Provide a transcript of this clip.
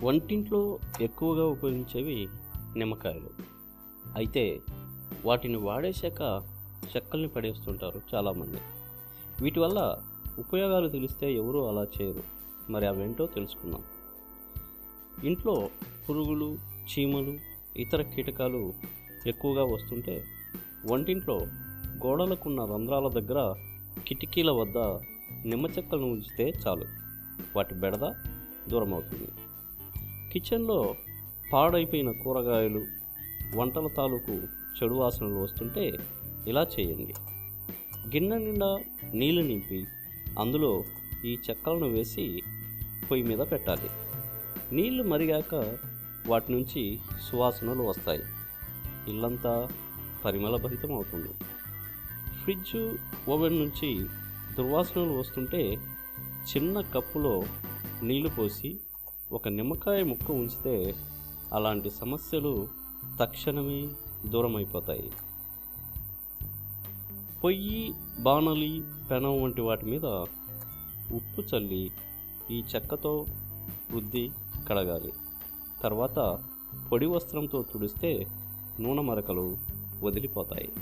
వంటింట్లో ఎక్కువగా ఉపయోగించేవి నిమ్మకాయలు. అయితే వాటిని వాడేశాక చెక్కల్ని పడేస్తుంటారు చాలామంది. వీటి వల్ల ఉపయోగాలు తెలిస్తే ఎవరూ అలా చేయరు. మరి అవేంటో తెలుసుకుందాం. ఇంట్లో పురుగులు, చీమలు, ఇతర కీటకాలు ఎక్కువగా వస్తుంటే వంటింట్లో గోడలకున్న రంధ్రాల దగ్గర, కిటికీల వద్ద నిమ్మ చెక్కలను ఉంచితే చాలు, వాటి బెడద దూరం అవుతుంది. కిచెన్లో పాడైపోయిన కూరగాయలు, వంటల తాలూకు చెడు వాసనలు వస్తుంటే ఇలా చేయండి. గిన్నె నిండా నీళ్లు నింపి అందులో ఈ చెక్కలను వేసి పొయ్యి మీద పెట్టాలి. నీళ్లు మరిగాక వాటి నుంచి సువాసనలు వస్తాయి. ఇల్లంతా పరిమళభరితం అవుతుంది. ఫ్రిడ్జ్, ఓవెన్ నుంచి దుర్వాసనలు వస్తుంటే చిన్న కప్పులో నీళ్లు పోసి ఒక నిమ్మకాయ ముక్క ఉంచితే అలాంటి సమస్యలు తక్షణమే దూరమైపోతాయి. పొయ్యి, బాణలి, పెనం వంటి వాటి మీద ఉప్పు చల్లి ఈ చెక్కతో రుద్ది కడగాలి. తర్వాత పొడి వస్త్రంతో తుడిస్తే నూనె మరకలు వదిలిపోతాయి.